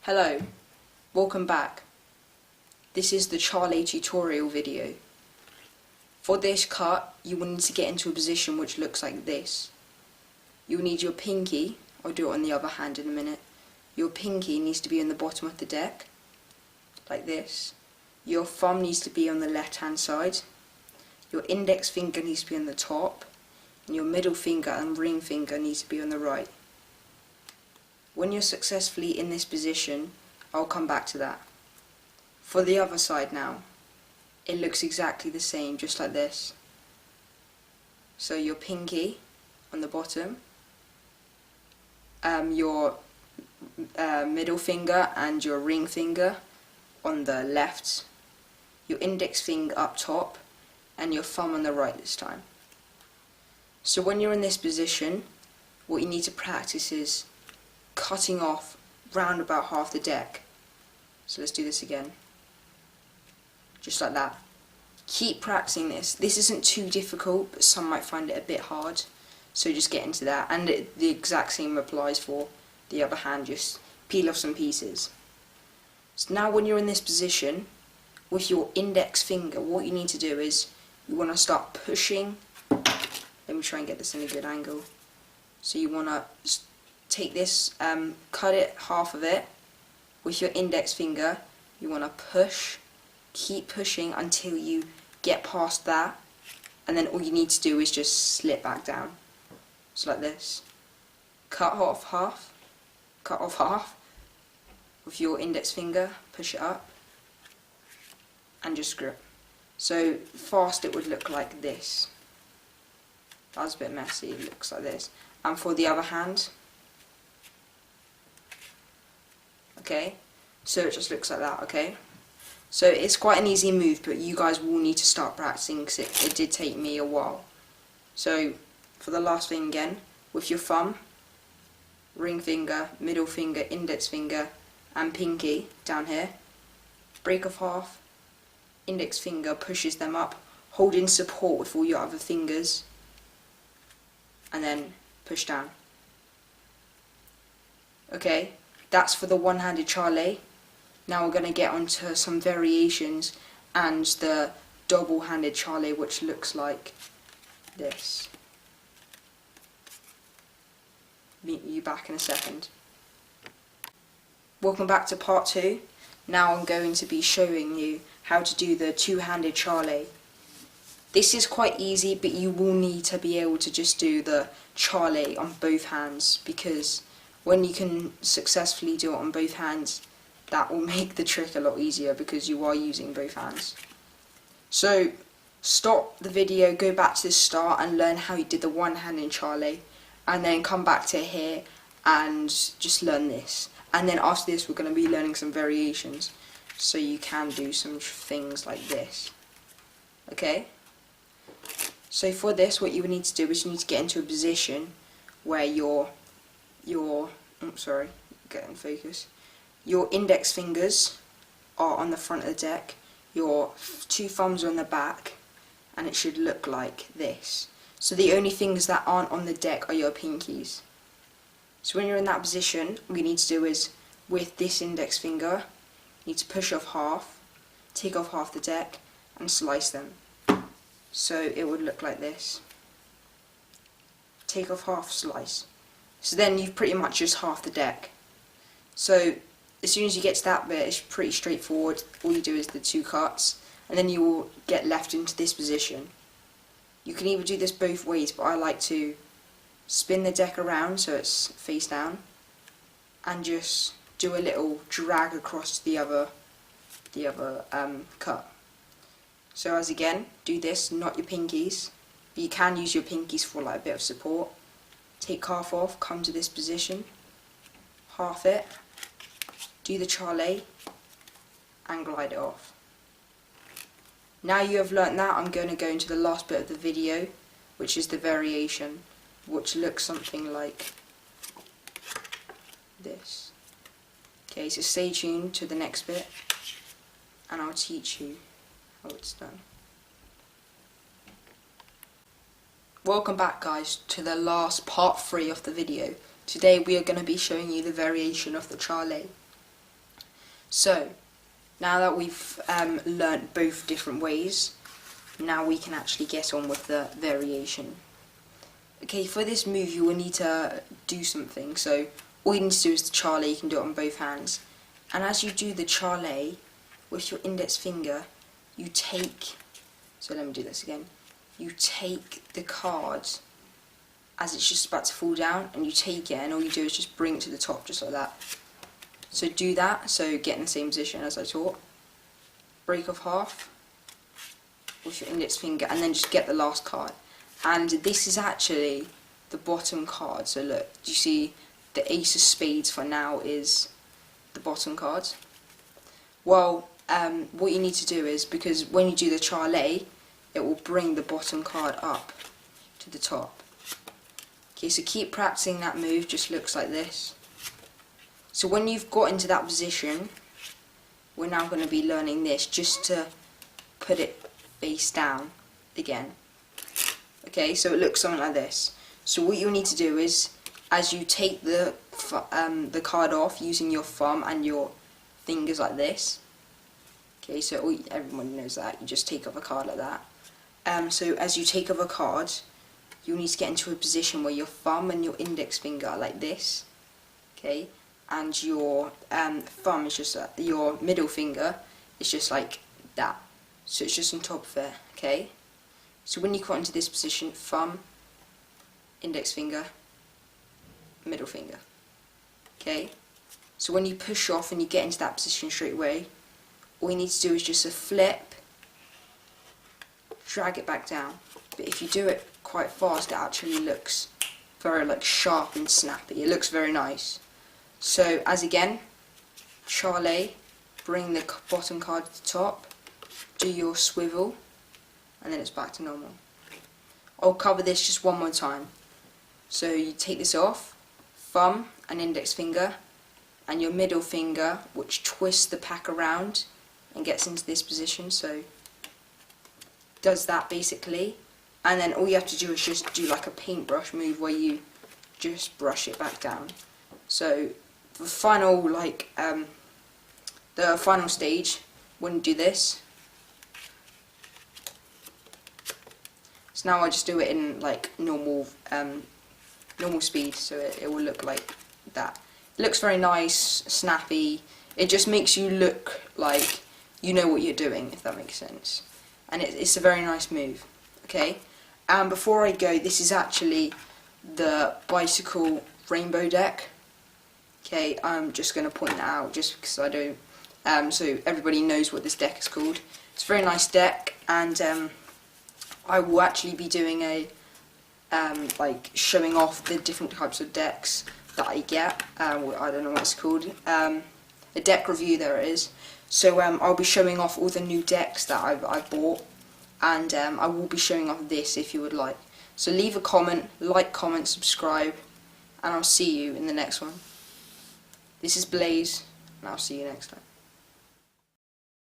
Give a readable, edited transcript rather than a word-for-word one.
Hello, welcome back. This is the Charlie tutorial video. For this cut, you will need to get into a position which looks like this. You will need your pinky, I'll do it on the other hand in a minute. Your pinky needs to be on the bottom of the deck, like this. Your thumb needs to be on the left hand side. Your index finger needs to be on the top. And your middle finger and ring finger needs to be on the right. When you're successfully in this position, I'll come back to that. For the other side now, it looks exactly the same, just like this. So your pinky on the bottom, your middle finger and your ring finger on the left, your index finger up top, and your thumb on the right this time. So when you're in this position, what you need to practice is cutting off round about half the deck. So let's do this again. Just like that. Keep practicing this. This isn't too difficult, but some might find it a bit hard. So just get into that. And the exact same applies for the other hand. Just peel off some pieces. So now when you're in this position, with your index finger, what you need to do is you want to start pushing. Let me try and get this in a good angle. So you want to take this, cut it, half of it, with your index finger. You want to push, keep pushing until you get past that, and then all you need to do is just slip back down. So like this. Cut off half, with your index finger, push it up, and just grip. So fast it would look like this. That was a bit messy, it looks like this. And for the other hand, okay, so it just looks like that, okay? So it's quite an easy move, but you guys will need to start practicing because it did take me a while. So for the last thing again, with your thumb, ring finger, middle finger, index finger, and pinky down here, break off half, index finger pushes them up, hold in support with all your other fingers, and then push down. Okay, that's for the one-handed Charlie. Now we're going to get onto some variations and the double-handed Charlie, which looks like this. Meet you back in a second. Welcome back to part 2. Now I'm going to be showing you how to do the two-handed Charlie. This is quite easy, but you will need to be able to just do the Charlie on both hands, because when you can successfully do it on both hands, that will make the trick a lot easier because you are using both hands. So stop the video, go back to the start and learn how you did the one-handed Charlie, and then come back to here and just learn this. And then after this we're going to be learning some variations, so you can do some things like this. Okay? So for this, what you would need to do is you need to get into a position where your get in focus. Your index fingers are on the front of the deck, your two thumbs are on the back, and it should look like this. So the only things that aren't on the deck are your pinkies. So when you're in that position, what you need to do is, with this index finger, you need to push off half, take off half the deck, and slice them. So it would look like this. Take off half, slice. So then you've pretty much just half the deck. So as soon as you get to that bit, it's pretty straightforward. All you do is the two cuts, and then you will get left into this position. You can either do this both ways, but I like to spin the deck around so it's face down, and just do a little drag across to the other cut. So as again, do this, not your pinkies, but you can use your pinkies for like a bit of support. Take half off, come to this position, half it, do the Charlie, and glide it off. Now you have learnt that, I'm going to go into the last bit of the video, which is the variation, which looks something like this. Okay, so stay tuned to the next bit, and I'll teach you how it's done. Welcome back guys to the last part 3 of the video. Today we are going to be showing you the variation of the Charlie. So, now that we've learnt both different ways, now we can actually get on with the variation. Okay, for this move you will need to do something. So all you need to do is the Charlie. You can do it on both hands. And as you do the Charlie, with your index finger, you take, so let me do this again, you take the card as it's just about to fall down, and you take it, and all you do is just bring it to the top, just like that. So do that, so get in the same position as I taught. Break off half with your index finger, and then just get the last card. And this is actually the bottom card. So look, do you see the Ace of Spades for now is the bottom card? Well, what you need to do is, because when you do the Charlie, it will bring the bottom card up to the top. Okay, so keep practicing that move, just looks like this. So when you've got into that position, we're now going to be learning this, just to put it face down again. Okay, so it looks something like this. So what you need to do is, as you take the card off using your thumb and your fingers like this. Okay, so everyone knows that, you just take off a card like that. So as you take off a card, you need to get into a position where your thumb and your index finger are like this. Okay, and your thumb is just, your middle finger is just like that. So it's just on top of it, okay? So when you got into this position, thumb, index finger, middle finger, okay? So when you push off and you get into that position straight away, all you need to do is just a flip, drag it back down. But if you do it quite fast, it actually looks very sharp and snappy. It looks very nice. So as again, Charlie, bring the bottom card to the top, do your swivel, and then it's back to normal. I'll cover this just one more time. So you take this off, thumb and index finger, and your middle finger, which twists the pack around and gets into this position, so does that basically. And then all you have to do is just do like a paintbrush move where you just brush it back down. So the final the final stage, when you do this, so now I just do it in like normal speed, so it will look like that. It looks very nice, snappy. It just makes you look like you know what you're doing, if that makes sense. And it's a very nice move. Okay. And before I go, this is actually the bicycle rainbow deck. Okay, I'm just going to point that out just because I don't, so everybody knows what this deck is called. It's a very nice deck, and I will actually be doing a like showing off the different types of decks that I get. I don't know what it's called. A deck review, there it is. So I'll be showing off all the new decks that I've bought, and I will be showing off this if you would like. So leave a comment, comment, subscribe, and I'll see you in the next one. This is Blaze, and I'll see you next time.